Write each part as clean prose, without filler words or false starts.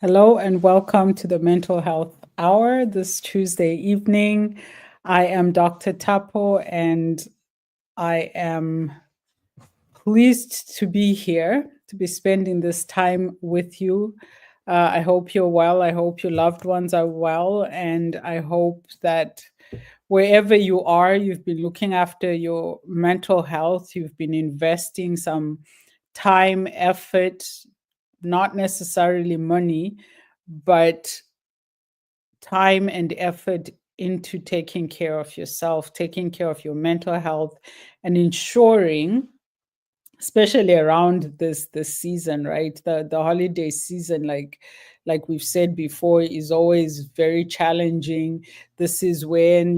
Hello and welcome to the Mental Health Hour this Tuesday evening. I am Dr. Tapo and I am pleased to be here, to be spending this time with you. I hope you're well. I hope your loved ones are well. And I hope that wherever you are, you've been looking after your mental health, you've been investing some time, effort, not necessarily money, but time and effort into taking care of yourself, taking care of your mental health, and ensuring, especially around this season, right? The holiday season, like we've said before, is always very challenging. This is when,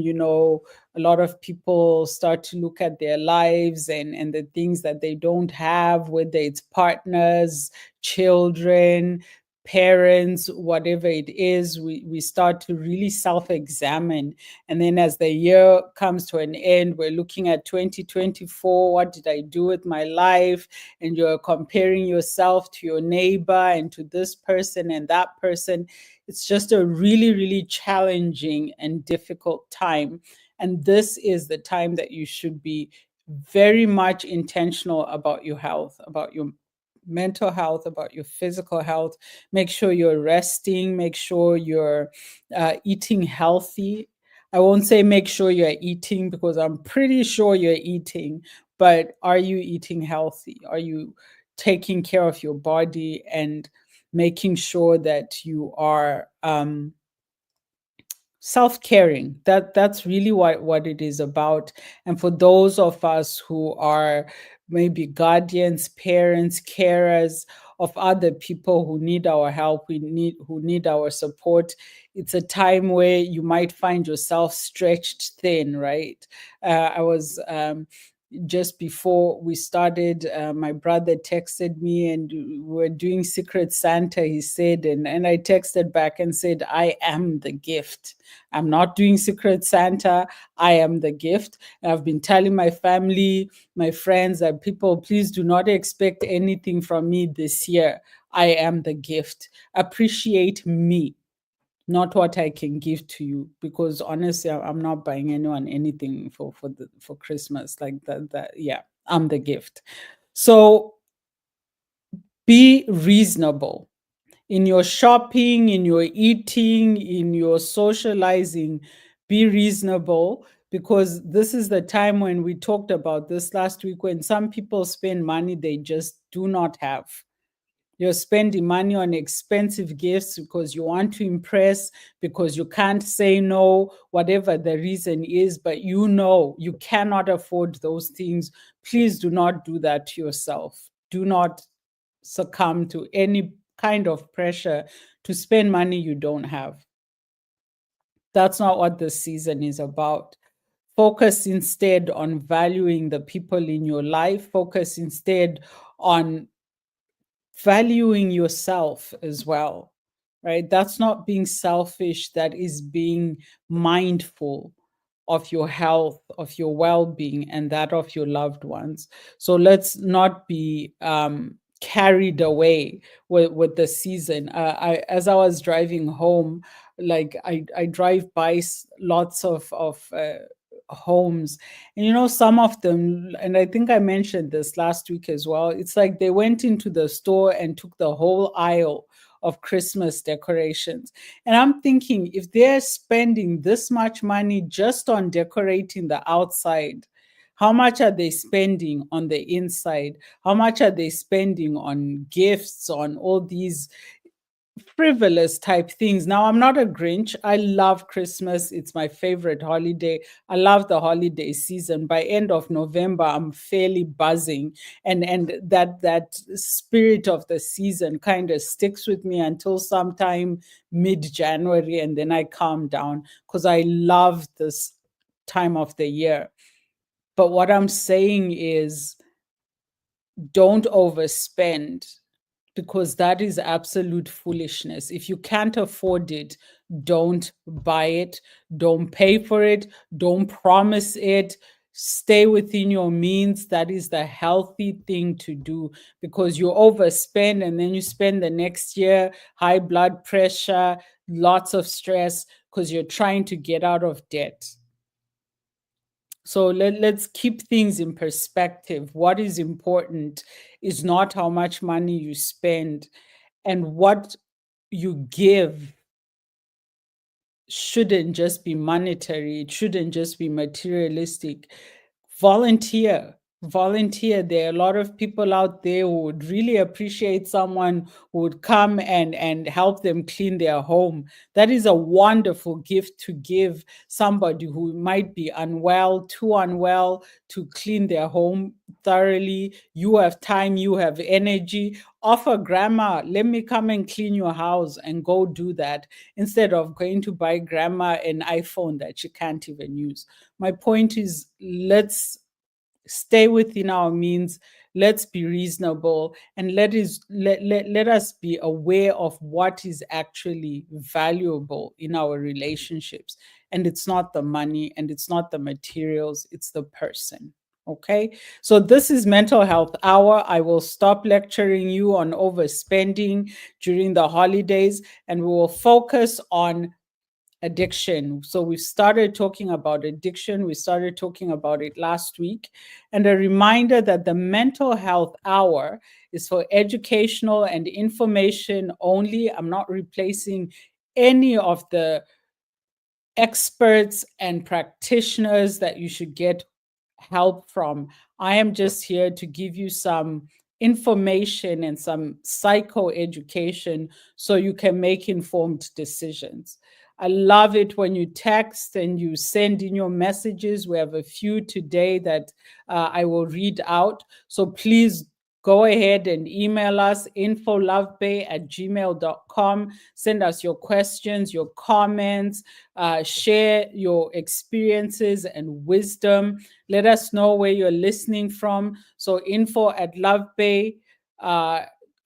a lot of people start to look at their lives and the things that they don't have, whether it's partners, children, parents, whatever it is. We start to really self-examine, and then as the year comes to an end, we're looking at 2024. What did I do with my life? And you're comparing yourself to your neighbor and to this person and that person. It's just a really, really challenging and difficult time. And this is the time that you should be very much intentional about your health, about your mental health, about your physical health. Make sure you're resting, make sure you're eating healthy. I won't say make sure you're eating because I'm pretty sure you're eating, but are you eating healthy? Are you taking care of your body and making sure that you are self-caring? That's really what it is about. And for those of us who are maybe guardians, parents, carers of other people who need our help, who need our support, it's a time where you might find yourself stretched thin, right? I was just before we started, my brother texted me and we were doing Secret Santa, he said, and I texted back and said, I am the gift. I'm not doing Secret Santa. I am the gift. And I've been telling my family, my friends, that people, please do not expect anything from me this year. I am the gift. Appreciate me, not what I can give to you, because honestly, I'm not buying anyone anything for Christmas like that. Yeah, I'm the gift. So be reasonable in your shopping, in your eating, in your socializing. Be reasonable, because this is the time when we talked about this last week, when some people spend money they just do not have. You're spending money on expensive gifts because you want to impress, because you can't say no, whatever the reason is, but you cannot afford those things. Please do not do that to yourself. Do not succumb to any kind of pressure to spend money you don't have. That's not what this season is about. Focus instead on valuing the people in your life. Focus instead on valuing yourself as well, right? That's not being selfish, that is being mindful of your health, of your well-being, and that of your loved ones. So let's not be carried away with the season. As I was driving home, like I drive by lots of homes, and some of them, and I think I mentioned this last week as well, it's like they went into the store and took the whole aisle of Christmas decorations. And I'm thinking, if they're spending this much money just on decorating the outside, how much are they spending on the inside? How much are they spending on gifts, on all these frivolous type things? Now, I'm not a Grinch. I love Christmas. It's my favorite holiday. I love the holiday season. By end of November, I'm fairly buzzing, and that spirit of the season kind of sticks with me until sometime mid-January, and then I calm down because I love this time of the year. But what I'm saying is, don't overspend, because that is absolute foolishness. If you can't afford it, don't buy it, don't pay for it, don't promise it. Stay within your means. That is the healthy thing to do, because you overspend and then you spend the next year, high blood pressure, lots of stress, because you're trying to get out of debt. So let's keep things in perspective. What is important is not how much money you spend, and what you give shouldn't just be monetary, it shouldn't just be materialistic. Volunteer. Volunteer. There are a lot of people out there who would really appreciate someone who would come and help them clean their home. That is a wonderful gift to give somebody who might be unwell, too unwell to clean their home thoroughly. You have time, you have energy. Offer grandma, let me come and clean your house, and go do that, instead of going to buy grandma an iPhone that she can't even use. My point is, let's stay within our means, let's be reasonable, and let us be aware of what is actually valuable in our relationships. And it's not the money, and it's not the materials, it's the person. Okay, so this is Mental Health Hour. I will stop lecturing you on overspending during the holidays, and we will focus on addiction. So we started talking about addiction. We started talking about it last week. And a reminder that the Mental Health Hour is for educational and information only. I'm not replacing any of the experts and practitioners that you should get help from. I am just here to give you some information and some psycho education so you can make informed decisions. I love it when you text and you send in your messages. We have a few today that I will read out. So please go ahead and email us, infolovebay@gmail.com. Send us your questions, your comments, share your experiences and wisdom. Let us know where you're listening from. So info@lovebay,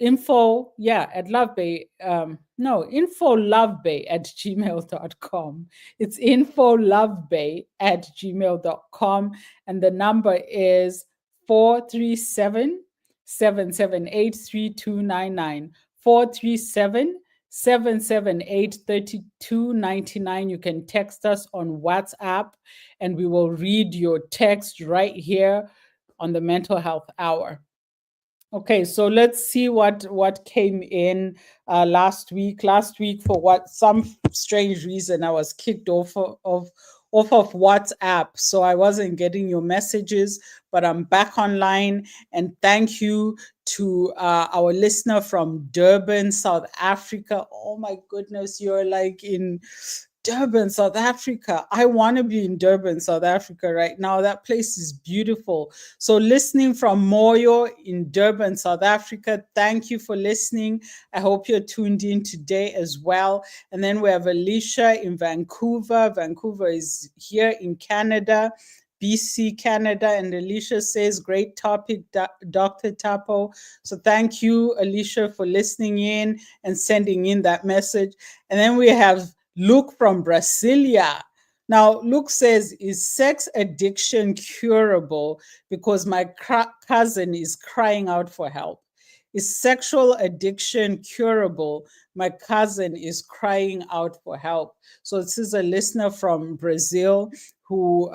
infolovebay@gmail.com. It's infolovebay@gmail.com. And the number is 437-778-3299. 437-778-3299. You can text us on WhatsApp, and we will read your text right here on the Mental Health Hour. Okay, so let's see what came in last week. Last week, for what some strange reason, I was kicked off of WhatsApp, so I wasn't getting your messages. But I'm back online, and thank you to our listener from Durban, South Africa. Oh my goodness, you're like in Durban, South Africa. I want to be in Durban, South Africa right now. That place is beautiful. So, listening from Moyo in Durban, South Africa, thank you for listening. I hope you're tuned in today as well. And then we have Alicia in Vancouver. Vancouver is here in Canada. BC, Canada. And Alicia says, great topic, Dr. Tapo. So thank you, Alicia, for listening in and sending in that message. And then we have Luke from Brasilia. Now, Luke says, is sex addiction curable? Because my cousin is crying out for help. Is sexual addiction curable? My cousin is crying out for help. So this is a listener from Brazil who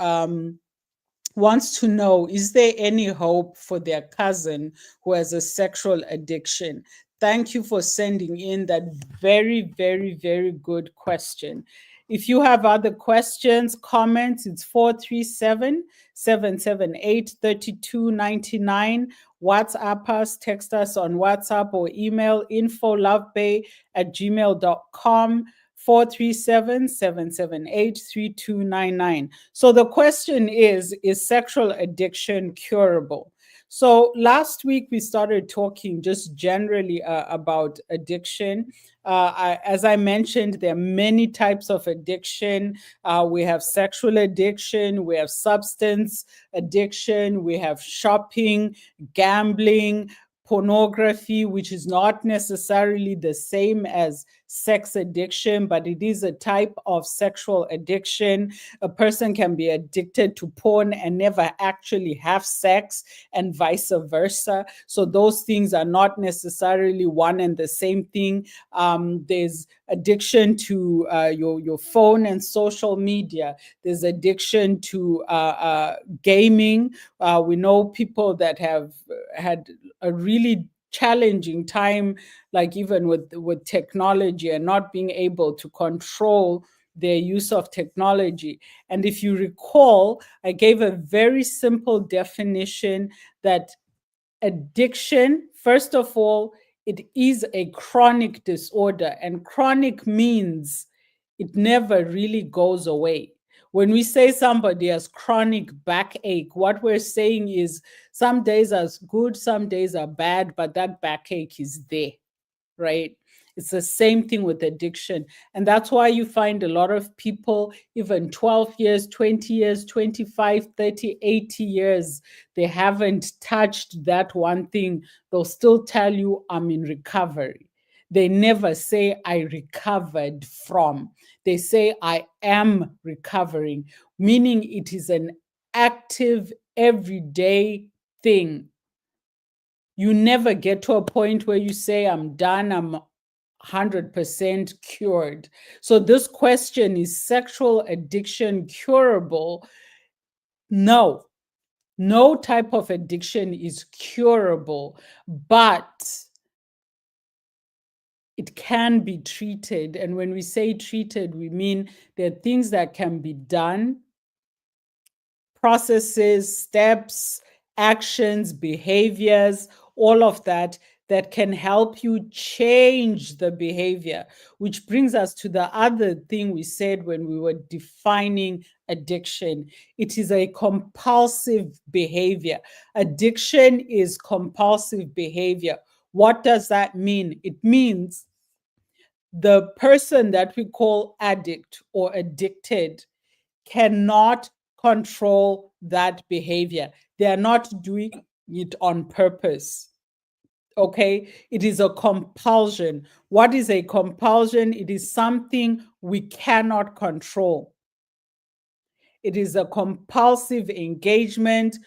wants to know, is there any hope for their cousin who has a sexual addiction? Thank you for sending in that very, very, very good question. If you have other questions, comments, it's 437-778-3299. WhatsApp us, text us on WhatsApp, or email infolovebay@gmail.com. 437-778-3299. So the question is sexual addiction curable? So last week we started talking just generally about addiction. As I mentioned, there are many types of addiction. We have sexual addiction, we have substance addiction, we have shopping, gambling, pornography, which is not necessarily the same as sex addiction, but it is a type of sexual addiction. A person can be addicted to porn and never actually have sex, and vice versa. So those things are not necessarily one and the same thing. There's addiction to your phone and social media. There's addiction to gaming. We know people that have had a really challenging time, like even with technology, and not being able to control their use of technology. And if you recall, I gave a very simple definition that addiction, first of all, it is a chronic disorder, and chronic means it never really goes away. When we say somebody has chronic backache, what we're saying is some days are good, some days are bad, but that backache is there, right? It's the same thing with addiction. And that's why you find a lot of people, even 12 years, 20 years, 25, 30, 80 years, they haven't touched that one thing. They'll still tell you, I'm in recovery. They never say, I recovered from. They say, I am recovering, meaning it is an active, everyday thing. You never get to a point where you say, I'm done, I'm 100% cured. So, this question, is sexual addiction curable? No, no type of addiction is curable, but it can be treated. And when we say treated, we mean there are things that can be done, processes, steps, actions, behaviors, all of that that can help you change the behavior, which brings us to the other thing we said when we were defining addiction. It is a compulsive behavior. Addiction is compulsive behavior. What does that mean? It means the person that we call addict or addicted cannot control that behavior. They are not doing it on purpose. Okay, it is a compulsion. What is a compulsion? It is something we cannot control. It is a compulsive engagement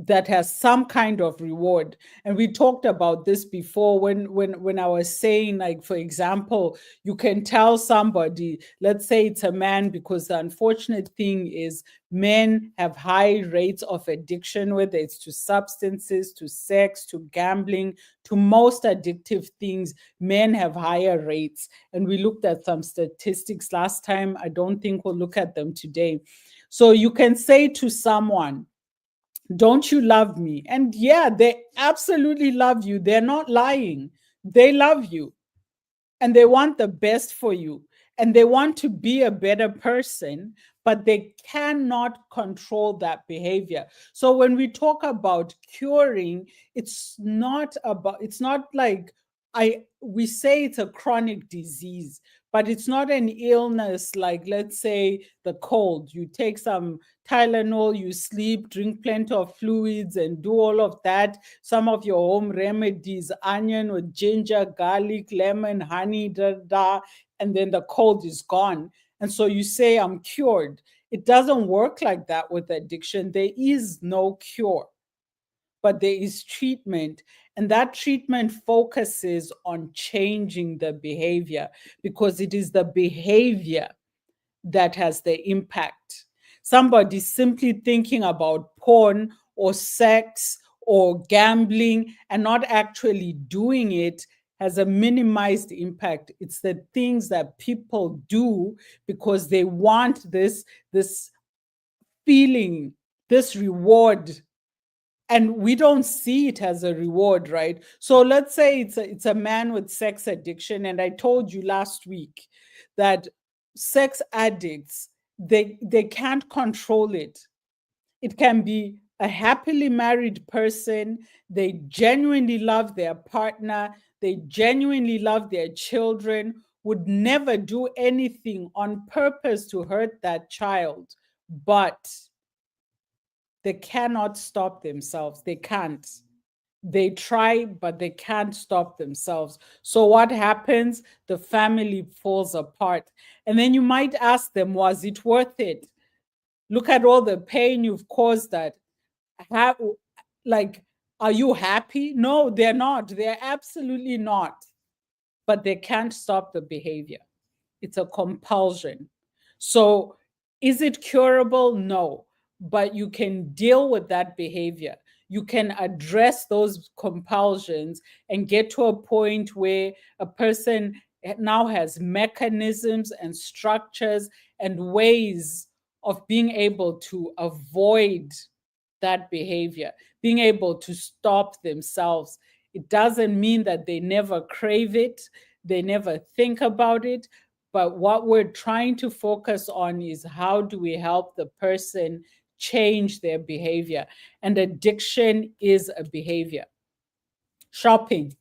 that has some kind of reward. And we talked about this before when I was saying, like, for example, you can tell somebody, let's say it's a man, because the unfortunate thing is men have high rates of addiction, whether it's to substances, to sex, to gambling, to most addictive things. Men have higher rates, and we looked at some statistics last time. I don't think we'll look at them today. So you can say to someone, don't you love me? And yeah, they absolutely love you. They're not lying. They love you and they want the best for you and they want to be a better person, but they cannot control that behavior. So when we talk about curing, it's not like we say it's a chronic disease, but it's not an illness like, let's say, the cold. You take some Tylenol, you sleep, drink plenty of fluids, and do all of that. Some of your home remedies, onion with ginger, garlic, lemon, honey, and then the cold is gone. And so you say, I'm cured. It doesn't work like that with addiction. There is no cure, but there is treatment. And that treatment focuses on changing the behavior, because it is the behavior that has the impact. Somebody simply thinking about porn or sex or gambling and not actually doing it has a minimized impact. It's the things that people do because they want this feeling, this reward, and we don't see it as a reward, right? So let's say it's a man with sex addiction, and I told you last week that sex addicts, they can't control it. It can be a happily married person. They genuinely love their partner, they genuinely love their children, would never do anything on purpose to hurt that child, but they cannot stop themselves. They can't. They try, but they can't stop themselves. So what happens? The family falls apart. And then you might ask them, was it worth it? Look at all the pain you've caused that. Have, like, are you happy? No, they're not. They're absolutely not. But they can't stop the behavior. It's a compulsion. So, is it curable? No. But you can deal with that behavior. You can address those compulsions and get to a point where a person now has mechanisms and structures and ways of being able to avoid that behavior, being able to stop themselves. It doesn't mean that they never crave it, they never think about it. But what we're trying to focus on is how do we help the person change their behavior? And addiction is a behavior. Shopping.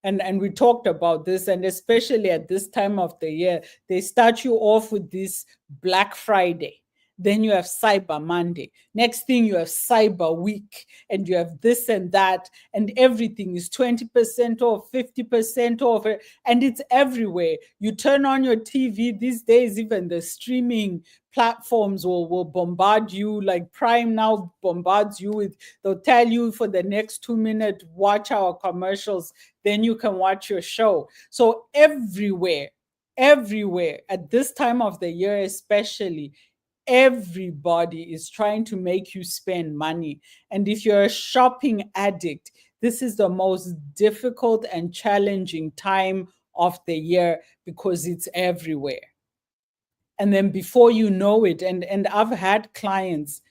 And we talked about this, and especially at this time of the year, they start you off with this Black Friday. Then you have Cyber Monday. Next thing, you have Cyber Week, and you have this and that, and everything is 20% off, 50% off, and it's everywhere. You turn on your TV these days, even the streaming platforms will bombard you. Like Prime now bombards you with, they'll tell you for the next 2 minutes, watch our commercials, then you can watch your show. So everywhere at this time of the year, especially, everybody is trying to make you spend money. And if you're a shopping addict, this is the most difficult and challenging time of the year because it's everywhere. And then before you know it, and I've had clients,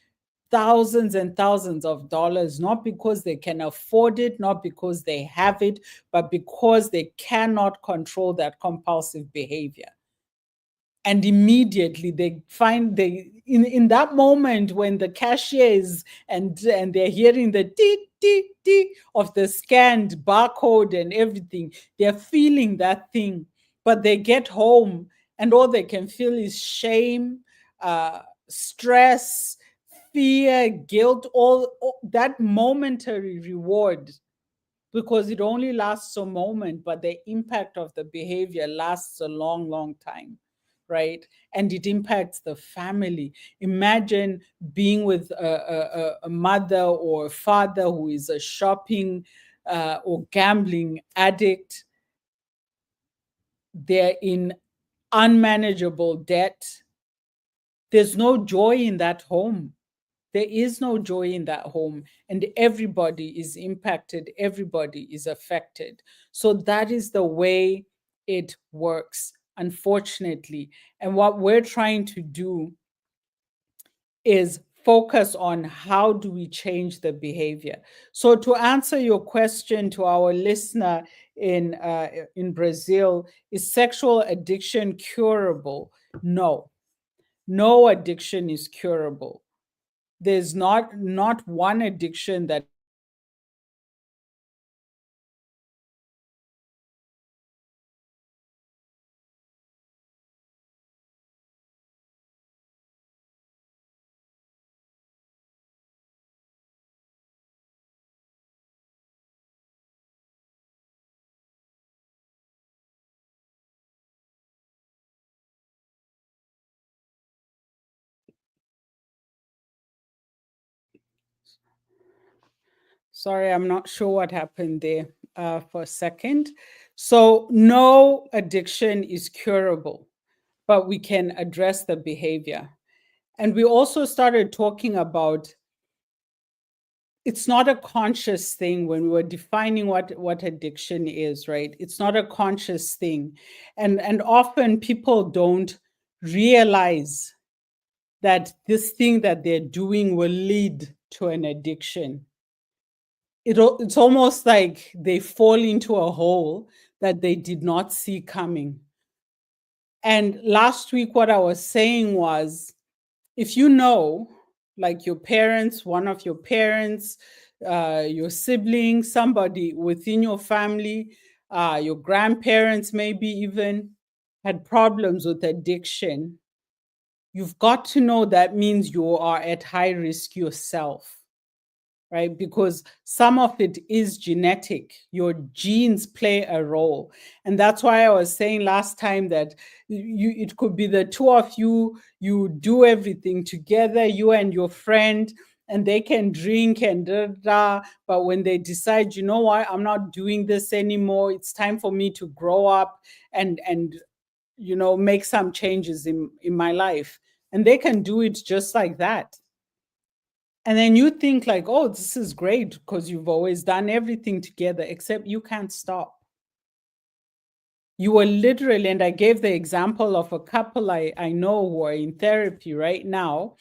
thousands and thousands of dollars, not because they can afford it, not because they have it, but because they cannot control that compulsive behavior. And immediately they find, they in that moment when the cashier is, and they're hearing the dee dee dee of the scanned barcode and everything, they're feeling that thing. But they get home and all they can feel is shame, stress, fear, guilt, all that momentary reward, because it only lasts a moment, but the impact of the behavior lasts a long, long time, right? And it impacts the family. Imagine being with a mother or a father who is a shopping or gambling addict. They're in unmanageable debt. There's no joy in that home. There is no joy in that home, and everybody is impacted, everybody is affected. So that is the way it works, unfortunately. And what we're trying to do is focus on how do we change the behavior. So to answer your question to our listener in Brazil, is sexual addiction curable? No. No addiction is curable. There's not one addiction that sorry, I'm not sure what happened there for a second. So no addiction is curable, but we can address the behavior. And we also started talking about, it's not a conscious thing when we were defining what addiction is, right? It's not a conscious thing. And often people don't realize that this thing that they're doing will lead to an addiction. It's almost like they fall into a hole that they did not see coming. And last week, what I was saying was, if you know, like your parents, one of your parents, your siblings, somebody within your family, your grandparents, maybe even had problems with addiction, you've got to know that means you are at high risk yourself. right? Because some of it is genetic. Your genes play a role. And that's why I was saying last time that it could be the two of you, you do everything together, you and your friend, and they can drink and da, da, but when they decide, you know what, I'm not doing this anymore, it's time for me to grow up and make some changes in my life. And they can do it just like that. And then you think like, oh, this is great because you've always done everything together, except you can't stop. You were literally, and I gave the example of a couple I know who are in therapy right now.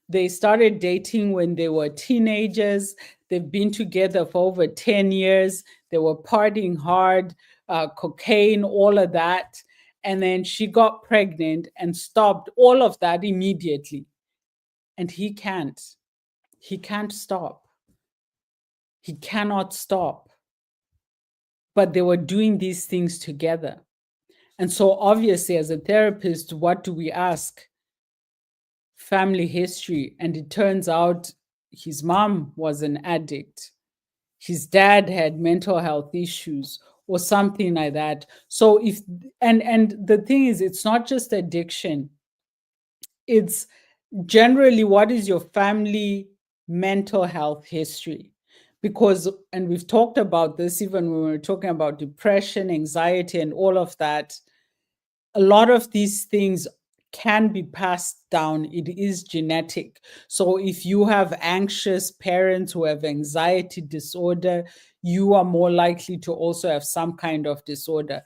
They started dating when they were teenagers. They've been together for over 10 years. They were partying hard, cocaine, all of that. And then she got pregnant and stopped all of that immediately. And he can't. He can't stop. He cannot stop. But they were doing these things together. And so, obviously, as a therapist, what do we ask? Family history. And it turns out his mom was an addict, his dad had mental health issues, or something like that. So, if and the thing is, it's not just addiction, it's generally what is your family mental health history. Because, and we've talked about this even when we were talking about depression, anxiety, and all of that, a lot of these things can be passed down. It is genetic. So if you have anxious parents who have anxiety disorder, you are more likely to also have some kind of disorder.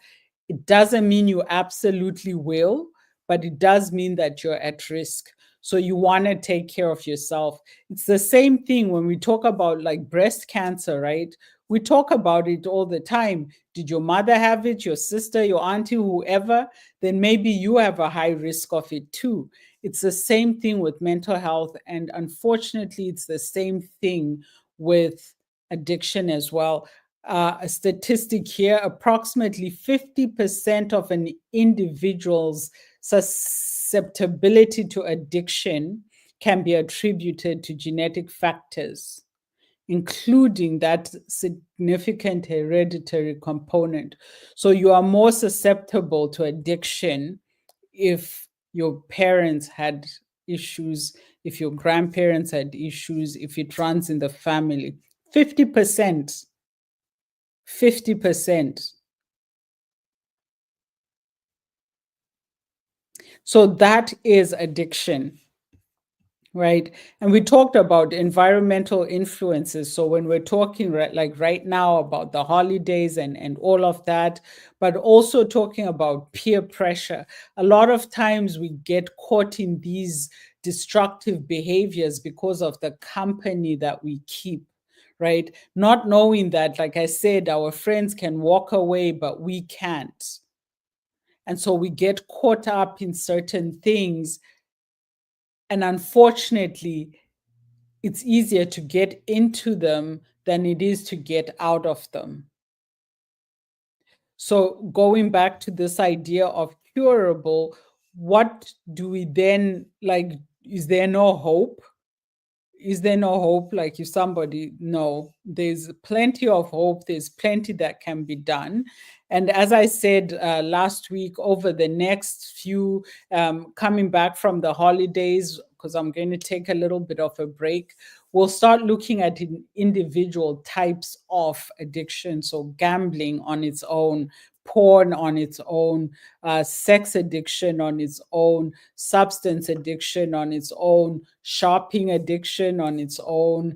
It doesn't mean you absolutely will, but it does mean that you're at risk. So you want to take care of yourself. It's the same thing when we talk about like breast cancer, right? We talk about it all the time. Did your mother have it, your sister, your auntie, whoever? Then maybe you have a high risk of it too. It's the same thing with mental health. And unfortunately, it's the same thing with addiction as well. A statistic here, approximately 50% of an individual's susceptibility to addiction can be attributed to genetic factors, including that significant hereditary component. So you are more susceptible to addiction if your parents had issues, if your grandparents had issues, if it runs in the family. 50%. 50%. So that is addiction. Right. And we talked about environmental influences. So when we're talking like right now about the holidays and all of that, but also talking about peer pressure, a lot of times we get caught in these destructive behaviors because of the company that we keep. Right. Not knowing that, like I said, our friends can walk away, but we can't. And so we get caught up in certain things. And unfortunately, it's easier to get into them than it is to get out of them. So, going back to this idea of curable, what do we then like? Is there no hope? Is there no hope? Like, if somebody, no, there's plenty of hope, there's plenty that can be done. And as I said last week, over the next few, coming back from the holidays, because I'm going to take a little bit of a break, we'll start looking at individual types of addiction. So gambling on its own, porn on its own, sex addiction on its own, substance addiction on its own, shopping addiction on its own.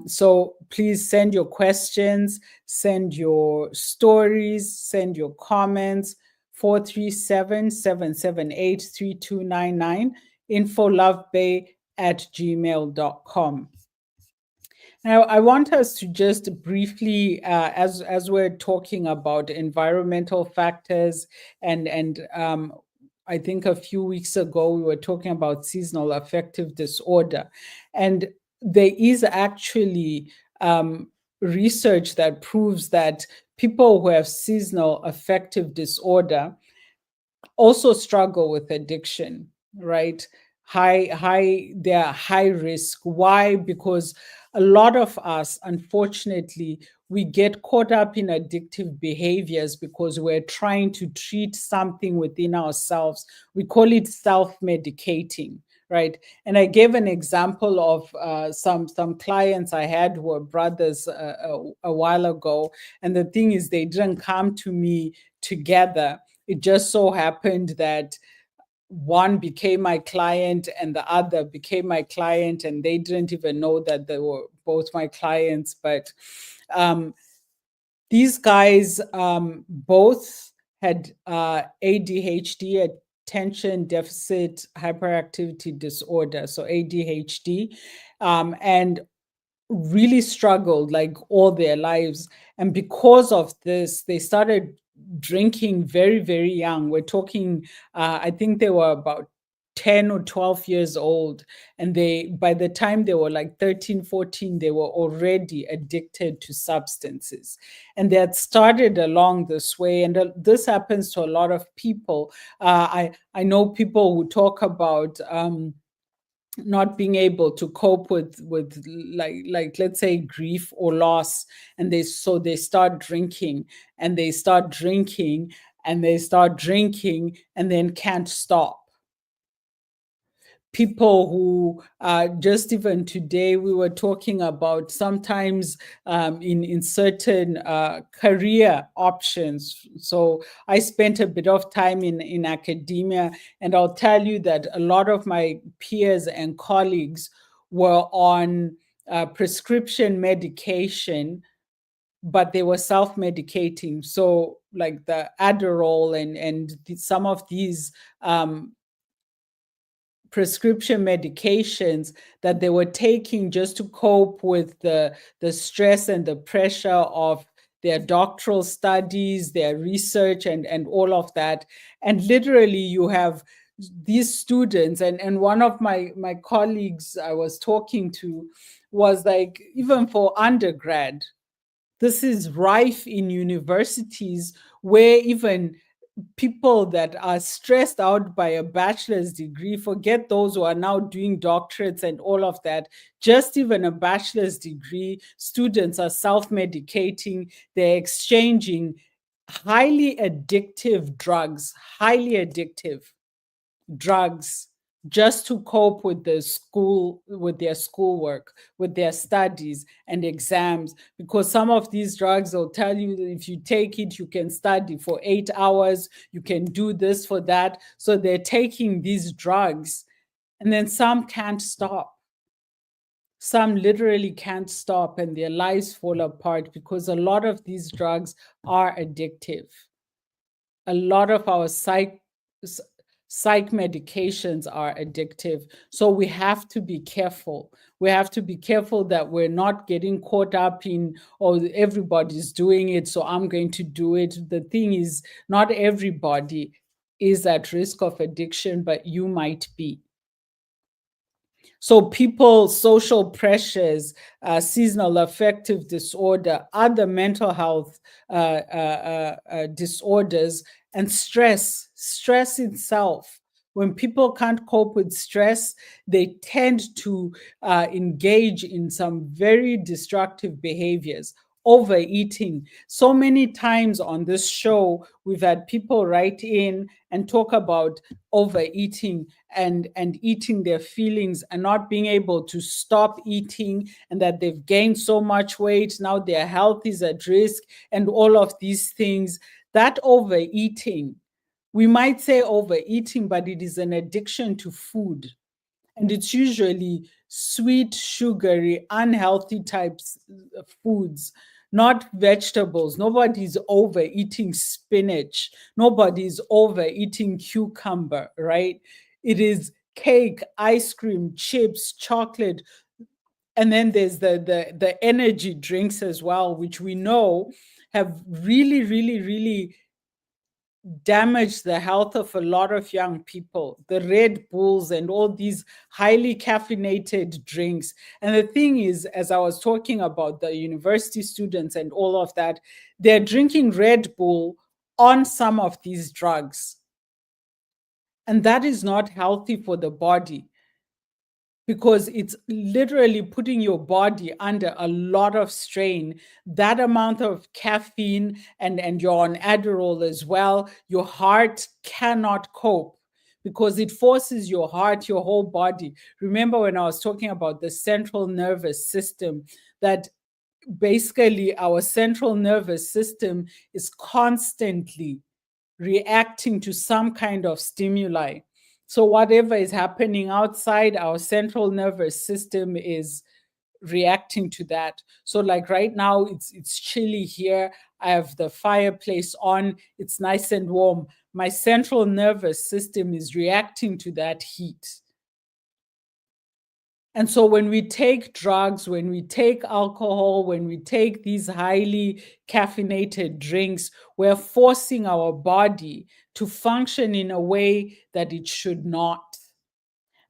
So please send your questions, send your stories, send your comments. 437-778-3299, infolovebay@gmail.com. Now, I want us to just briefly, as we're talking about environmental factors, and I think a few weeks ago we were talking about seasonal affective disorder, and there is actually research that proves that people who have seasonal affective disorder also struggle with addiction, right? they're high risk. Why? Because a lot of us, unfortunately, we get caught up in addictive behaviors because we're trying to treat something within ourselves. We call it self-medicating, right? And I gave an example of some clients I had who were brothers a while ago, and the thing is, they didn't come to me together. It just so happened that one became my client and the other became my client, and they didn't even know that they were both my clients. But um, these guys both had ADHD, attention deficit hyperactivity disorder, so ADHD, and really struggled like all their lives. And because of this, they started drinking very, very young. We're talking, I think they were about 10 or 12 years old. And by the time they were like 13, 14, they were already addicted to substances. And they had started along this way. And this happens to a lot of people. I know people who talk about, not being able to cope with like let's say grief or loss, and they start drinking, and they start drinking, and they start drinking, and then can't stop. People who just even today we were talking about sometimes in certain career options. So I spent a bit of time in academia, and I'll tell you that a lot of my peers and colleagues were on prescription medication, but they were self-medicating. So like the Adderall and some of these prescription medications that they were taking just to cope with the stress and the pressure of their doctoral studies, their research, and all of that. And literally, you have these students, and one of my colleagues I was talking to was like, even for undergrad, this is rife in universities where even people that are stressed out by a bachelor's degree, forget those who are now doing doctorates and all of that, just even a bachelor's degree, students are self-medicating, they're exchanging highly addictive drugs, highly addictive drugs, just to cope with with their schoolwork, with their studies and exams. Because some of these drugs will tell you that if you take it, you can study for 8 hours, you can do this for that. So they're taking these drugs, and then some can't stop. Some literally can't stop, and their lives fall apart because a lot of these drugs are addictive. A lot of our psych medications are addictive. So we have to be careful. We have to be careful that we're not getting caught up in, oh, everybody's doing it, so I'm going to do it. The thing is, not everybody is at risk of addiction, but you might be. So people, social pressures, seasonal affective disorder, other mental health disorders, and stress itself. When people can't cope with stress, they tend to engage in some very destructive behaviors. Overeating. So many times on this show, we've had people write in and talk about overeating and eating their feelings and not being able to stop eating, and that they've gained so much weight, now their health is at risk, and all of these things. That overeating, we might say overeating, but it is an addiction to food. And it's usually sweet, sugary, unhealthy types of foods, not vegetables. Nobody's overeating spinach. Nobody's overeating cucumber, right? It is cake, ice cream, chips, chocolate. And then there's the energy drinks as well, which we know have really, really, really damage the health of a lot of young people. The Red Bulls and all these highly caffeinated drinks. And the thing is, as I was talking about the university students and all of that, they're drinking Red Bull on some of these drugs. And that is not healthy for the body. because it's literally putting your body under a lot of strain. That amount of caffeine, and you're on Adderall as well, your heart cannot cope because it forces your heart, your whole body. Remember when I was talking about the central nervous system, that basically our central nervous system is constantly reacting to some kind of stimuli. So whatever is happening outside, our central nervous system is reacting to that. So like right now it's chilly here. I have the fireplace on. It's nice and warm. My central nervous system is reacting to that heat. And so when we take drugs, when we take alcohol, when we take these highly caffeinated drinks, we're forcing our body to function in a way that it should not.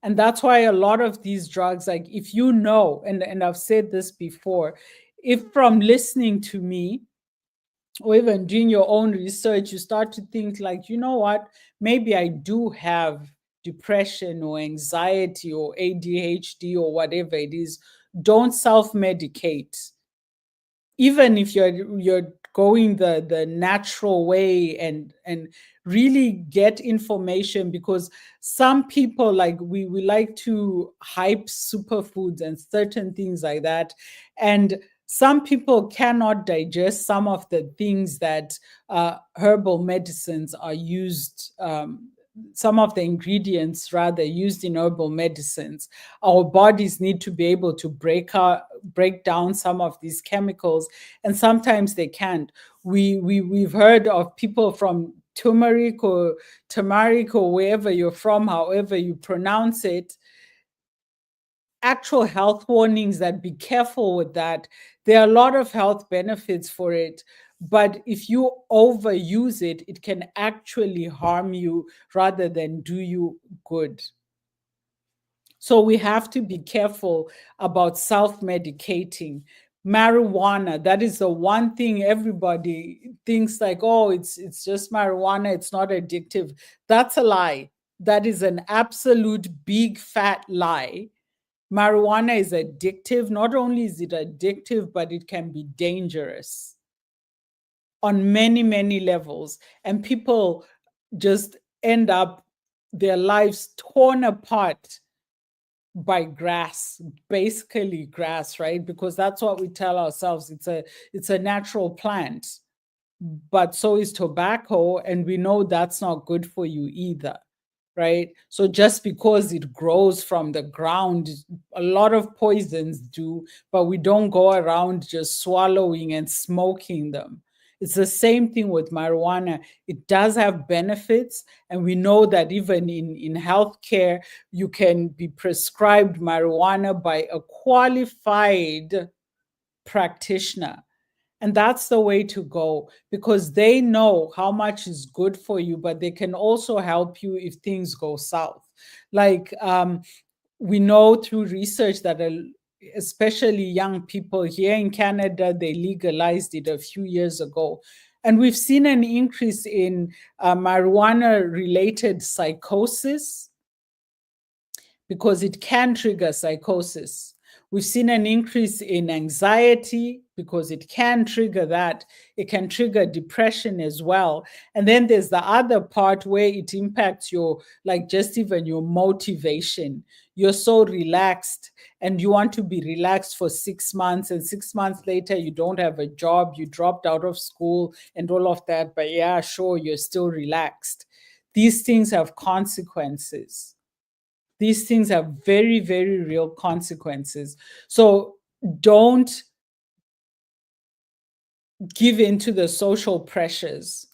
And that's why a lot of these drugs, like if you know, and I've said this before, if from listening to me or even doing your own research, you start to think like, you know what, maybe I do have depression or anxiety or ADHD or whatever it is, don't self-medicate. Even if you're going the natural way, and really get information, because some people, like we like to hype superfoods and certain things like that, and some people cannot digest some of the things that herbal medicines are used, some of the ingredients rather used in herbal medicines. Our bodies need to be able to break down some of these chemicals, and sometimes they can't. We've heard of people from turmeric or wherever you're from, however you pronounce it, actual health warnings that be careful with that. There are a lot of health benefits for it, but if you overuse it, it can actually harm you rather than do you good. So we have to be careful about self-medicating. Marijuana, that is the one thing everybody thinks like, oh, it's just marijuana, it's not addictive. That's a lie. That is an absolute big fat lie. Marijuana is addictive. Not only is it addictive, but it can be dangerous on many, many levels. And people just end up their lives torn apart by grass, basically grass, right? Because that's what we tell ourselves. It's a natural plant, but so is tobacco, and we know that's not good for you either, right? So just because it grows from the ground, a lot of poisons do, but we don't go around just swallowing and smoking them. It's the same thing with marijuana. It does have benefits, and we know that even in healthcare, you can be prescribed marijuana by a qualified practitioner. And that's the way to go, because they know how much is good for you, but they can also help you if things go south. Like we know through research that especially young people here in Canada, they legalized it a few years ago. And we've seen an increase in marijuana related psychosis, because it can trigger psychosis. We've seen an increase in anxiety because it can trigger that. It can trigger depression as well. And then there's the other part where it impacts your, like just even your motivation. You're so relaxed and you want to be relaxed for 6 months, and 6 months later, you don't have a job, you dropped out of school and all of that. But yeah, sure, you're still relaxed. These things have consequences. These things have very, very real consequences. So don't give in to the social pressures,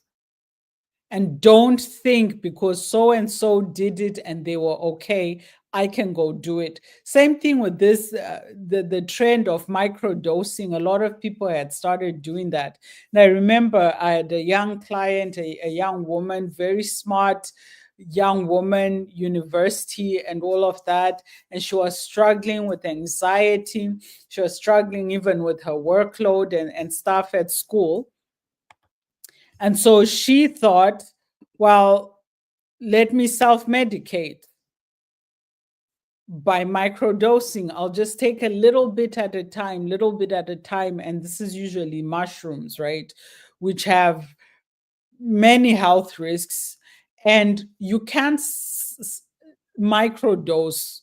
and don't think because so and so did it and they were okay, I can go do it. Same thing with this, the trend of microdosing. A lot of people had started doing that. And I remember I had a young client, a young woman, very smart young woman, university and all of that. And she was struggling with anxiety. She was struggling even with her workload and stuff at school. And so she thought, well, let me self medicate. by microdosing. I'll just take a little bit at a time, little bit at a time. And this is usually mushrooms, right? Which have many health risks. And you can't microdose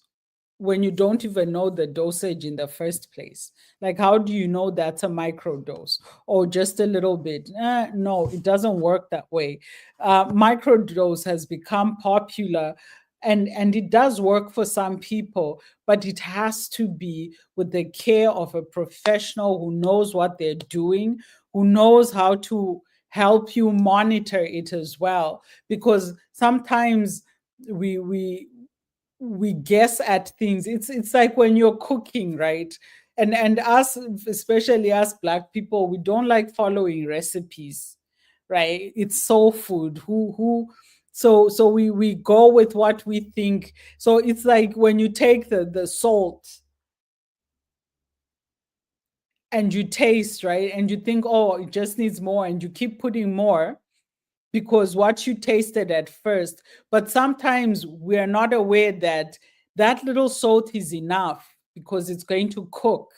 when you don't even know the dosage in the first place. Like, how do you know that's a microdose or just a little bit? No, it doesn't work that way. Microdose has become popular, and it does work for some people, but it has to be with the care of a professional who knows what they're doing, who knows how to help you monitor it as well. Because sometimes we guess at things. It's like when you're cooking, right? And us, especially us black people, we don't like following recipes, right? It's soul food. Who So we go with what we think. So it's like when you take the salt and you taste, right? And you think, oh, it just needs more, and you keep putting more because what you tasted at first. But sometimes we are not aware that that little salt is enough because it's going to cook.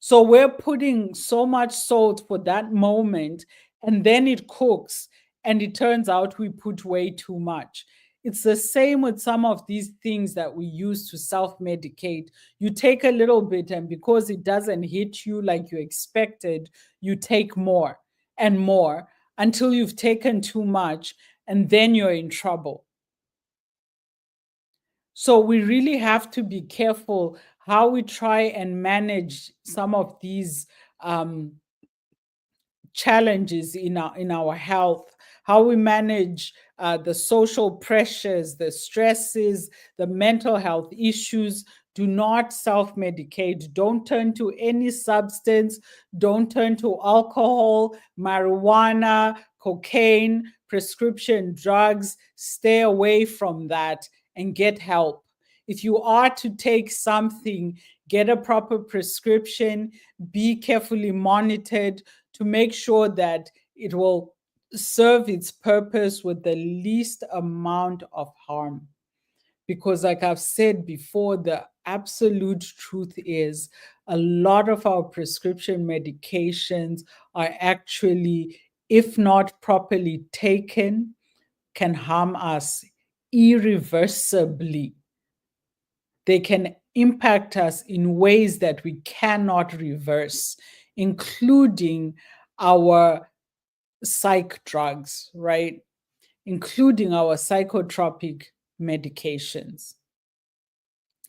So we're putting so much salt for that moment, and then it cooks, and it turns out we put way too much. It's the same with some of these things that we use to self medicate. You take a little bit, and because it doesn't hit you like you expected, you take more and more until you've taken too much, and then you're in trouble. So we really have to be careful how we try and manage some of these um, challenges in our health, how we manage the social pressures, the stresses, the mental health issues. Do not self medicate. Don't turn to any substance. Don't turn to alcohol, marijuana, cocaine, prescription drugs. Stay away from that and get help. If you are to take something, get a proper prescription, be carefully monitored to make sure that it will serve its purpose with the least amount of harm. Because, like I've said before, the absolute truth is a lot of our prescription medications are actually, if not properly taken, can harm us irreversibly. They can impact us in ways that we cannot reverse, including our psych drugs, right? Including our psychotropic medications.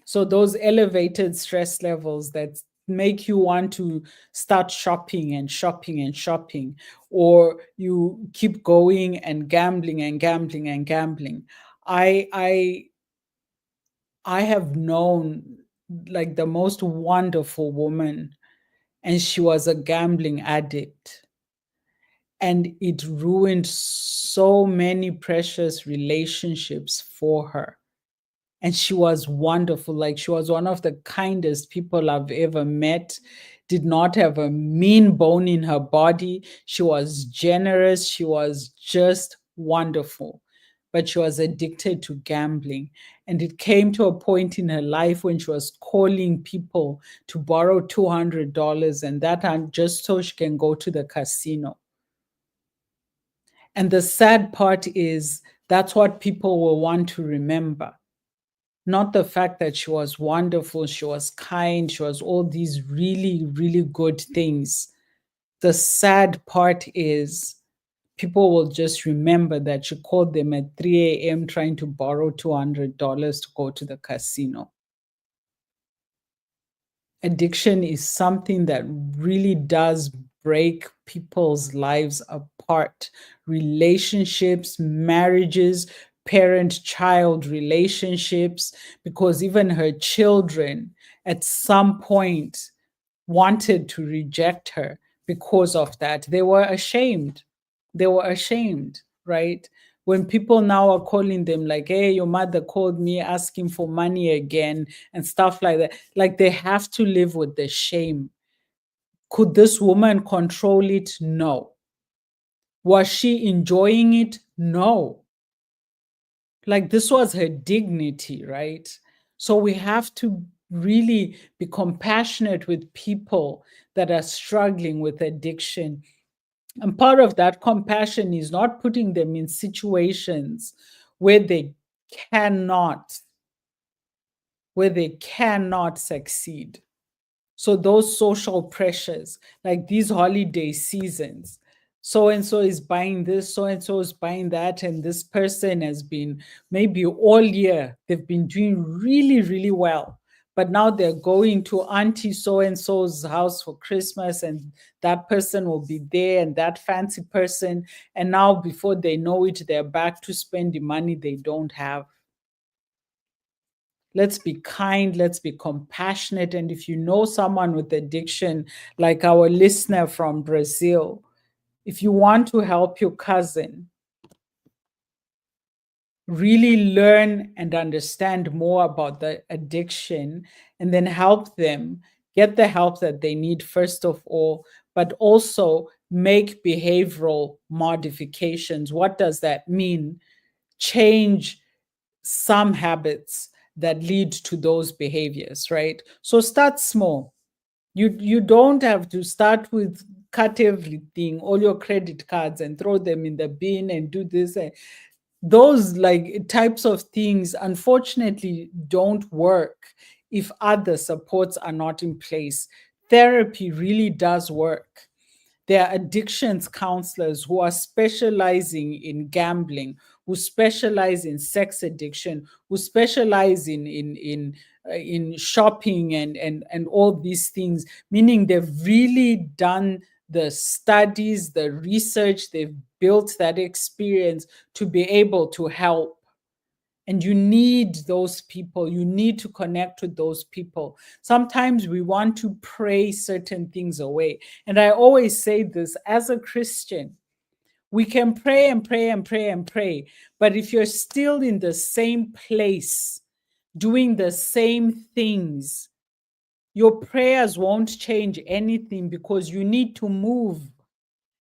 So, those elevated stress levels that make you want to start shopping and shopping and shopping, or you keep going and gambling and gambling and gambling. I, I I have known like the most wonderful woman, and she was a gambling addict. And it ruined so many precious relationships for her. And she was wonderful. Like, she was one of the kindest people I've ever met. Did not have a mean bone in her body. She was generous. She was just wonderful. But she was addicted to gambling. And it came to a point in her life when she was calling people to borrow $200, and that time just so she can go to the casino. And the sad part is that's what people will want to remember, not the fact that she was wonderful, she was kind, she was all these really, really good things. The sad part is people will just remember that she called them at 3 a.m. trying to borrow $200 to go to the casino. Addiction is something that really does break people's lives apart. Relationships, marriages, parent child relationships, because even her children at some point wanted to reject her because of that. They were ashamed. They were ashamed, right? When people now are calling them like, hey, your mother called me asking for money again and stuff like that, like they have to live with the shame. Could this woman control it? No. Was she enjoying it? No. Like, this was her dignity, right? So we have to really be compassionate with people that are struggling with addiction. And part of that compassion is not putting them in situations where they cannot, where they cannot succeed. So those social pressures, like these holiday seasons, so and so is buying this, so and so is buying that, and this person has been maybe all year, they've been doing really, really well. But now they're going to Auntie so and so's house for Christmas, and that person will be there, and that fancy person. And now, before they know it, they're back to spending money they don't have. Let's be kind, let's be compassionate. And if you know someone with addiction, like our listener from Brazil, if you want to help your cousin really learn and understand more about the addiction, and then help them get the help that they need, first of all, but also make behavioral modifications. What does that mean? Change some habits that lead to those behaviors, right? So start small. You don't have to start with cut everything, all your credit cards, and throw them in the bin and do this. Those like types of things unfortunately don't work if other supports are not in place. Therapy really does work. There are addictions counselors who are specializing in gambling, who specialize in sex addiction, who specialize in shopping and all these things. Meaning they've really done the studies, the research, they've built that experience to be able to help. And you need those people. You need to connect with those people. Sometimes we want to pray certain things away. And I always say this, as a Christian, we can pray and pray and pray and pray. But if you're still in the same place, doing the same things, your prayers won't change anything, because you need to move.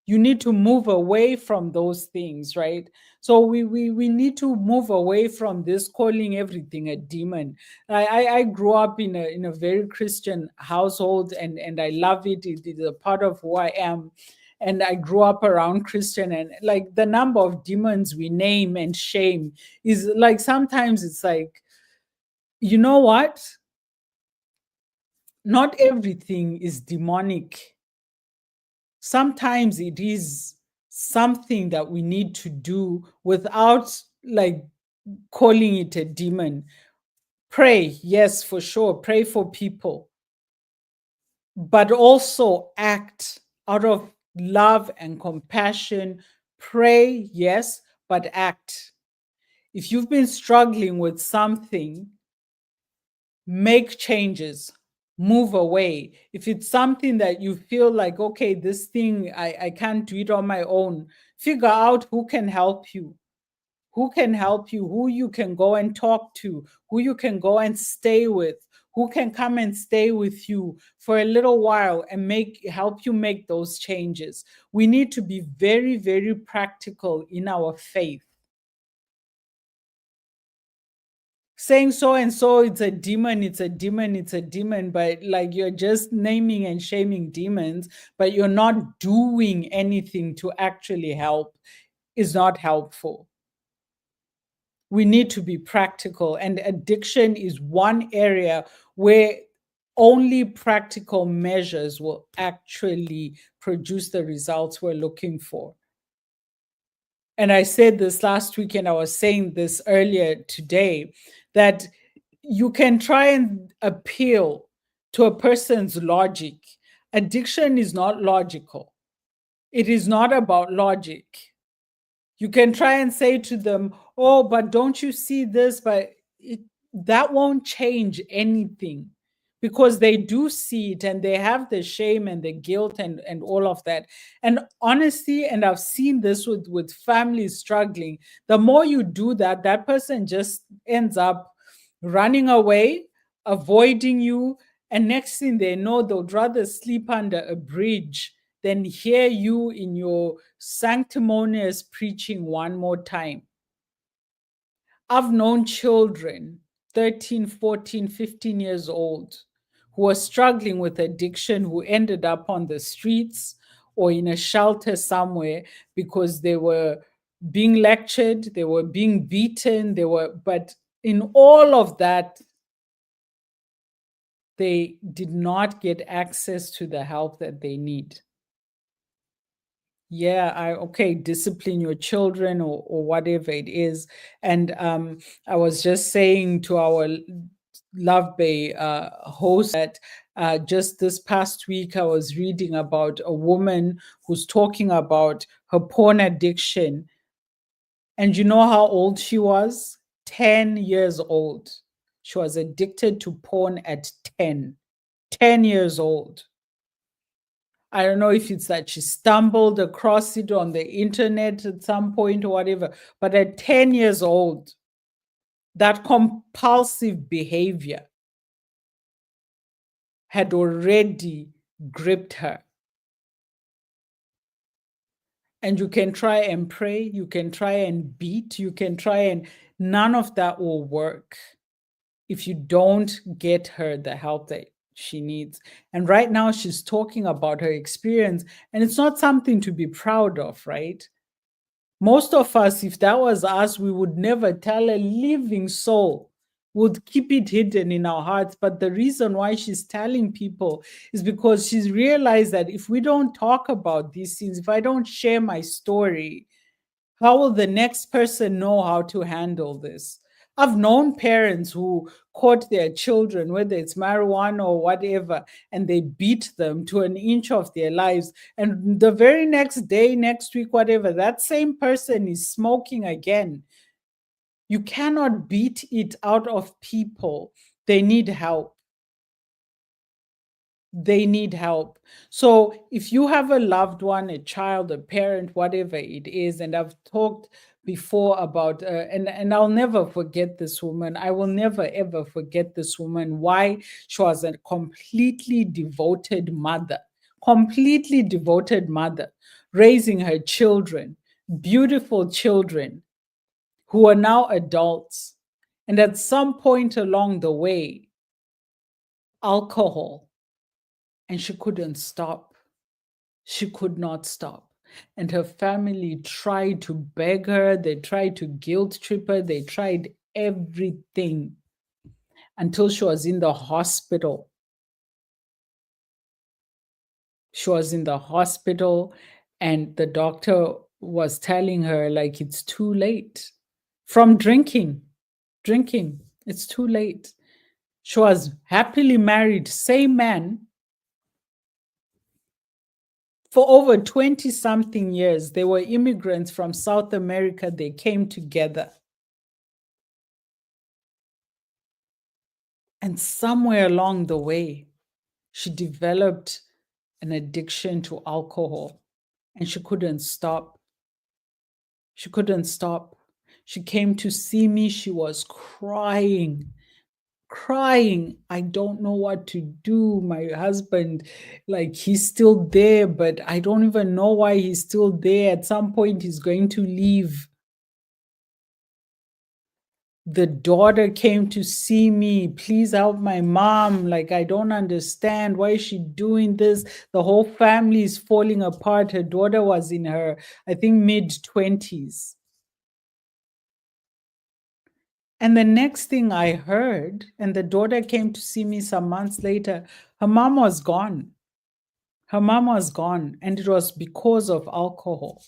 You need to move away from those things, right? So we need to move away from this calling everything a demon. I grew up in a very Christian household, and I love it. It is a part of who I am. And I grew up around Christian, and like the number of demons we name and shame is like, sometimes it's like, you know what? Not everything is demonic. Sometimes it is something that we need to do without like calling it a demon. Pray, yes, for sure. Pray for people, but also act out of love and compassion. Pray, yes, but act. If you've been struggling with something, make changes, move away. If it's something that you feel like, okay, this thing, I can't do it on my own, figure out who can help you. Who can help you, who you can go and talk to, who you can go and stay with, who can come and stay with you for a little while and help you make those changes. We need to be very, very practical in our faith. Saying so and so, it's a demon, it's a demon, it's a demon, but like you're just naming and shaming demons, but you're not doing anything to actually help, is not helpful. We need to be practical, and addiction is one area where only practical measures will actually produce the results we're looking for. And I said this last week, and I was saying this earlier today, that you can try and appeal to a person's logic. Addiction is not logical. It is not about logic. You can try and say to them, oh, but don't you see this? But that won't change anything, because they do see it, and they have the shame and the guilt and all of that. And honestly, and I've seen this with families struggling, the more you do that, that person just ends up running away, avoiding you. And next thing they know, they'd rather sleep under a bridge than hear you in your sanctimonious preaching one more time. I've known children 13, 14, 15 years old who were struggling with addiction, who ended up on the streets or in a shelter somewhere because they were being lectured, they were being beaten, but in all of that, they did not get access to the help that they need. Yeah, okay, discipline your children or whatever it is. And I was just saying to our Love Bay host that just this past week I was reading about a woman who's talking about her porn addiction. And you know how old she was? 10 years old. She was addicted to porn at 10. 10 years old. I don't know if it's that she stumbled across it on the internet at some point or whatever, but at 10 years old, that compulsive behavior had already gripped her. And you can try and pray, you can try and beat, you can try and none of that will work if you don't get her the help that she needs. And right now, she's talking about her experience, and it's not something to be proud of, right? Most of us, if that was us, we would never tell a living soul, would keep it hidden in our hearts. But the reason why she's telling people is because she's realized that if we don't talk about these things, if I don't share my story, how will the next person know how to handle this? I've known parents who caught their children, whether it's marijuana or whatever, and they beat them to an inch of their lives. And the very next day, next week, whatever, that same person is smoking again. You cannot beat it out of people. They need help. They need help. So if you have a loved one, a child, a parent, whatever it is, and I've talked before about, and I'll never forget this woman. I will never ever forget this woman. Why? She was a completely devoted mother, raising her children, beautiful children who are now adults. And at some point along the way, alcohol, and she couldn't stop. She could not stop. And her family tried to beg her, they tried to guilt trip her, they tried everything until she was in the hospital. She was in the hospital, and the doctor was telling her, like, it's too late from drinking. It's too late. She was happily married, same man, for over 20 something years. They were immigrants from South America. They came together. And somewhere along the way, she developed an addiction to alcohol and she couldn't stop. She couldn't stop. She came to see me. She was crying. I don't know what to do. My husband, like, he's still there, but I don't even know why he's still there. At some point, he's going to leave. The daughter came to see me. Please help my mom. Like, I don't understand. Why is she doing this? The whole family is falling apart. Her daughter was in her, I think, mid-20s. And the next thing I heard, and the daughter came to see me some months later, her mom was gone. Her mom was gone, and it was because of alcohol.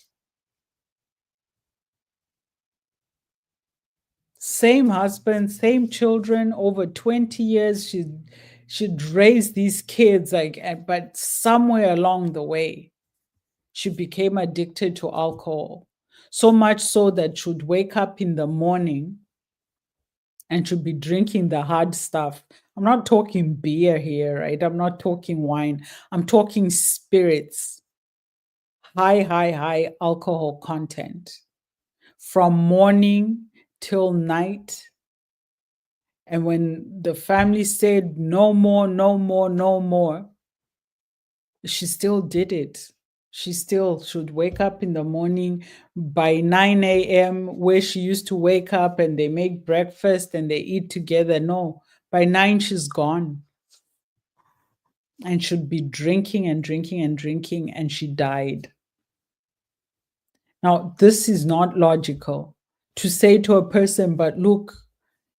Same husband, same children, over 20 years. She'd raised these kids, like, but somewhere along the way, she became addicted to alcohol. So much so that she'd wake up in the morning and she'd be drinking the hard stuff. I'm not talking beer here, right? I'm not talking wine. I'm talking spirits, high alcohol content from morning till night. And when the family said, no more, no more, no more, she still did it. She still should wake up in the morning by 9 a.m., where she used to wake up and they make breakfast and they eat together. No, by 9, she's gone and should be drinking and drinking and drinking, and she died. Now, this is not logical to say to a person, but look,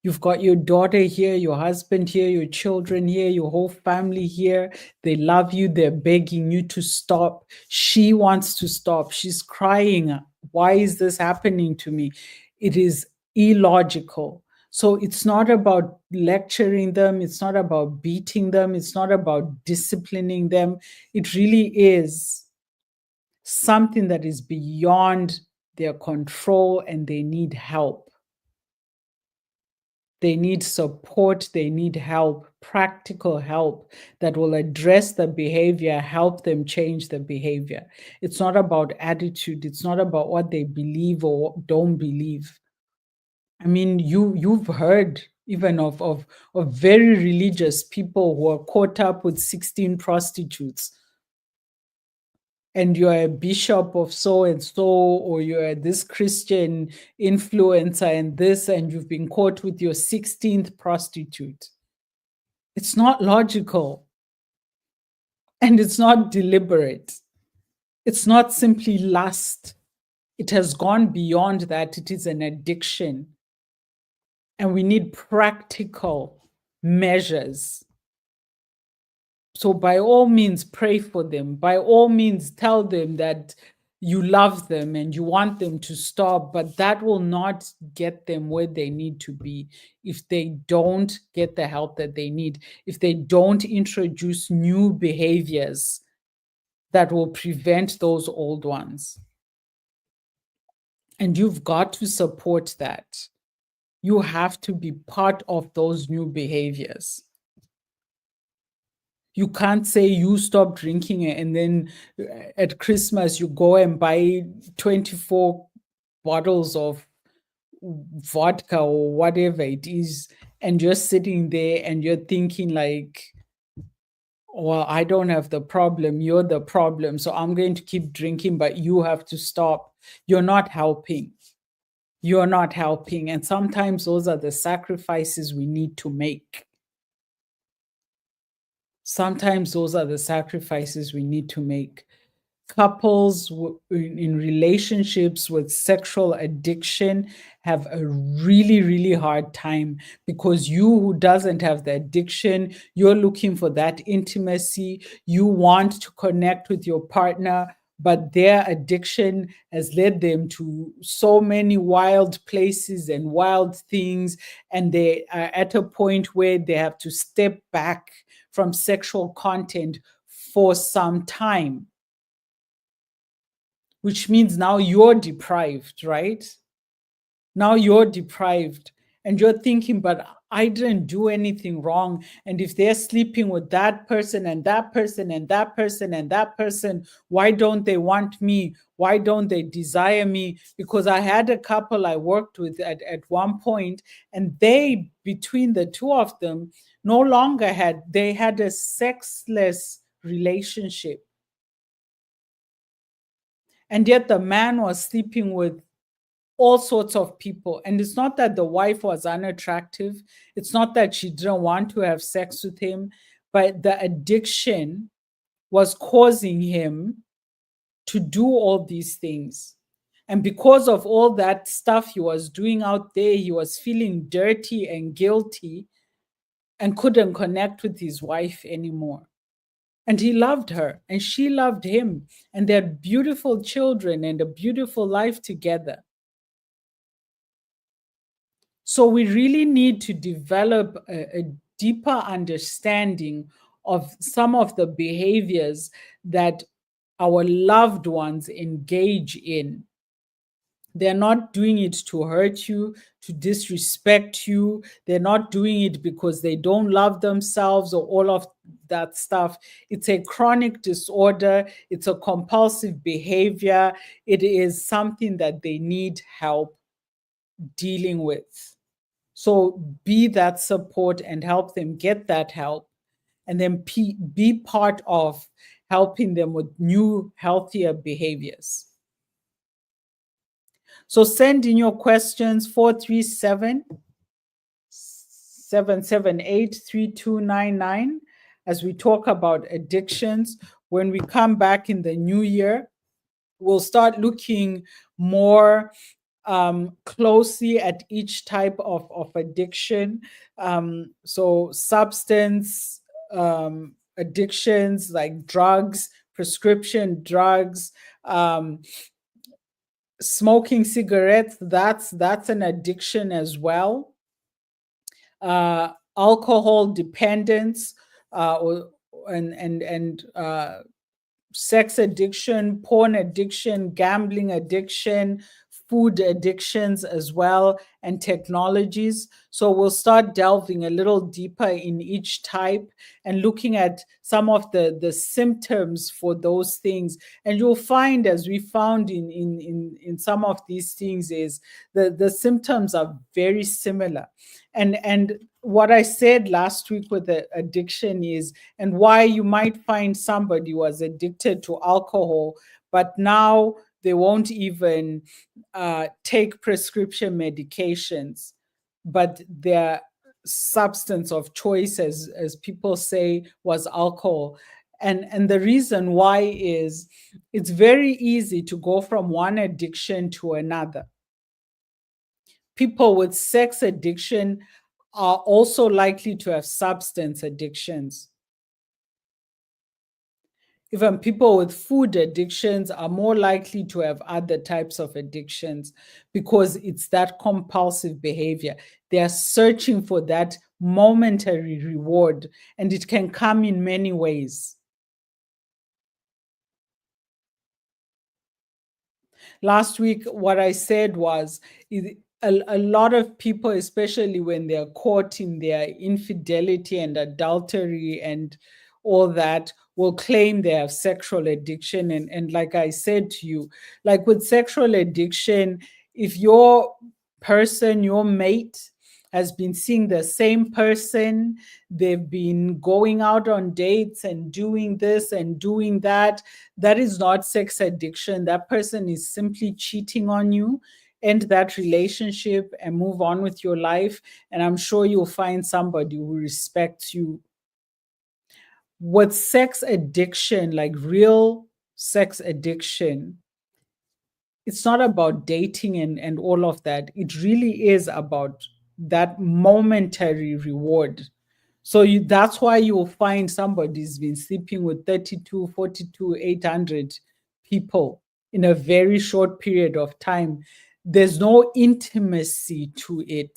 you've got your daughter here, your husband here, your children here, your whole family here. They love you. They're begging you to stop. She wants to stop. She's crying. Why is this happening to me? It is illogical. So it's not about lecturing them. It's not about beating them. It's not about disciplining them. It really is something that is beyond their control, and they need help. They need support, they need help, practical help that will address the behavior, help them change the behavior. It's not about attitude, it's not about what they believe or don't believe. I mean, you've heard even of very religious people who are caught up with 16 prostitutes, and you're a bishop of so and so, or you're this Christian influencer and this, and you've been caught with your 16th prostitute. It's not logical, and it's not deliberate. It's not simply lust. It has gone beyond that. It is an addiction. And we need practical measures. So by all means, pray for them. By all means, tell them that you love them and you want them to stop, but that will not get them where they need to be if they don't get the help that they need, if they don't introduce new behaviors that will prevent those old ones. And you've got to support that. You have to be part of those new behaviors. You can't say you stop drinking and then at Christmas you go and buy 24 bottles of vodka or whatever it is, and you're sitting there and you're thinking like, well, I don't have the problem, you're the problem, so I'm going to keep drinking, but you have to stop. You're not helping. You're not helping. And sometimes those are the sacrifices we need to make. Sometimes those are the sacrifices we need to make. Couples in relationships with sexual addiction have a really, really hard time, because you who doesn't have the addiction, you're looking for that intimacy. You want to connect with your partner, but their addiction has led them to so many wild places and wild things. And they are at a point where they have to step back from sexual content for some time, which means now you're deprived, right? Now you're deprived and you're thinking, but I didn't do anything wrong. And if they're sleeping with that person and that person and that person and that person, why don't they want me? Why don't they desire me? Because I had a couple I worked with at one point, and they, between the two of them, no longer they had a sexless relationship. And yet the man was sleeping with all sorts of people. And it's not that the wife was unattractive. It's not that she didn't want to have sex with him, but the addiction was causing him to do all these things. And because of all that stuff he was doing out there, he was feeling dirty and guilty and couldn't connect with his wife anymore. And he loved her and she loved him. And they had beautiful children and a beautiful life together. So we really need to develop a deeper understanding of some of the behaviors that our loved ones engage in. They're not doing it to hurt you, to disrespect you. They're not doing it because they don't love themselves or all of that stuff. It's a chronic disorder. It's a compulsive behavior. It is something that they need help dealing with. So be that support and help them get that help, and then be part of helping them with new, healthier behaviors. So send in your questions 437 778 3299 as we talk about addictions. When we come back in the new year, we'll start looking more closely at each type of addiction. So substance addictions like drugs, prescription drugs, smoking cigarettes, that's an addiction as well. Alcohol dependence, and sex addiction, porn addiction, gambling addiction, food addictions as well, and technologies. So we'll start delving a little deeper in each type and looking at some of the symptoms for those things. And you'll find, as we found in some of these things, is the symptoms are very similar. And what I said last week with the addiction is, and why you might find somebody who was addicted to alcohol, but now they won't even take prescription medications, but their substance of choice, as people say, was alcohol. And the reason why is it's very easy to go from one addiction to another. People with sex addiction are also likely to have substance addictions. Even people with food addictions are more likely to have other types of addictions because it's that compulsive behavior. They are searching for that momentary reward, and it can come in many ways. Last week, what I said was a lot of people, especially when they're caught in their infidelity and adultery and all that, will claim they have sexual addiction. And like I said to you, like with sexual addiction, if your person, your mate, has been seeing the same person, they've been going out on dates and doing this and doing that, that is not sex addiction. That person is simply cheating on you. End that relationship and move on with your life. And I'm sure you'll find somebody who respects you. With sex addiction, like real sex addiction, it's not about dating and all of that. It really is about that momentary reward. So that's why you'll find somebody's been sleeping with 32, 42, 800 people in a very short period of time. There's no intimacy to it.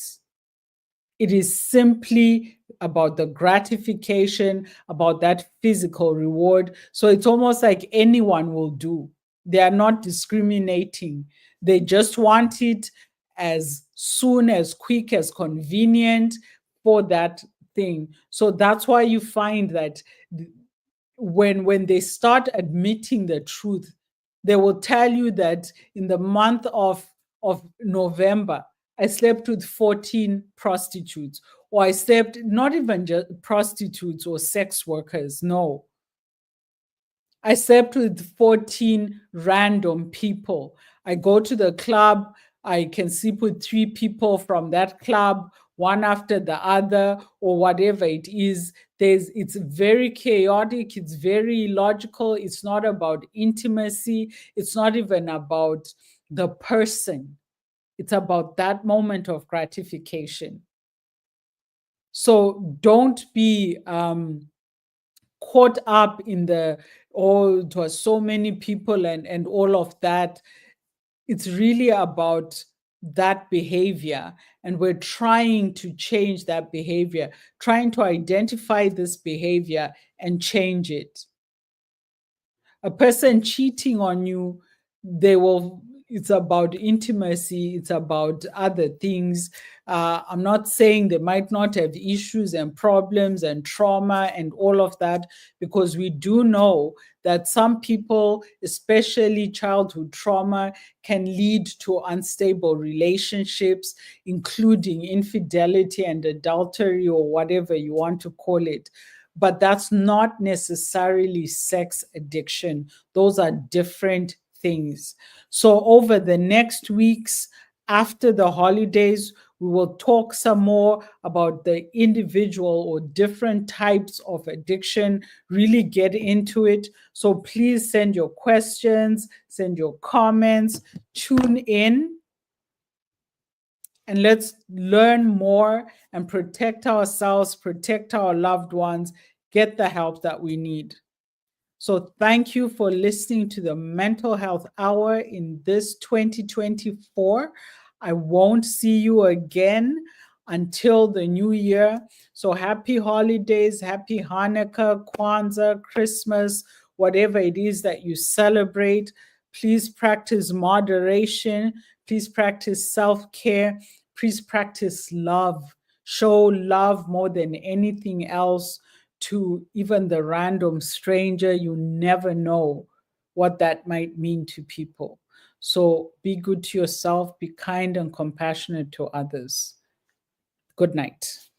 It is simply about the gratification, about that physical reward. So it's almost like anyone will do. They are not discriminating. They just want it as soon, as quick, as convenient for that thing. So that's why you find that when they start admitting the truth, they will tell you that in the month of November, I slept with 14 prostitutes, or I slept not even just prostitutes or sex workers. No, I slept with 14 random people. I go to the club, I can sleep with 3 people from that club, one after the other, or whatever it is. It's very chaotic, it's very illogical, it's not about intimacy, it's not even about the person. It's about that moment of gratification. So don't be caught up in the, oh, it was so many people and all of that. It's really about that behavior. And we're trying to change that behavior, trying to identify this behavior and change it. A person cheating on you, it's about intimacy, it's about other things. I'm not saying they might not have issues and problems and trauma and all of that, because we do know that some people, especially childhood trauma, can lead to unstable relationships, including infidelity and adultery, or whatever you want to call it. but that's not necessarily sex addiction. Those are different things. So over the next weeks after the holidays, we will talk some more about the individual or different types of addiction, really get into it. So please send your questions, send your comments, tune in, and let's learn more and protect ourselves, protect our loved ones, get the help that we need. So thank you for listening to the Mental Health Hour in this 2024. I won't see you again until the new year. So happy holidays, happy Hanukkah, Kwanzaa, Christmas, whatever it is that you celebrate. Please practice moderation. Please practice self-care. Please practice love. Show love more than anything else to even the random stranger. You never know what that might mean to people. So be good to yourself, be kind and compassionate to others. Good night.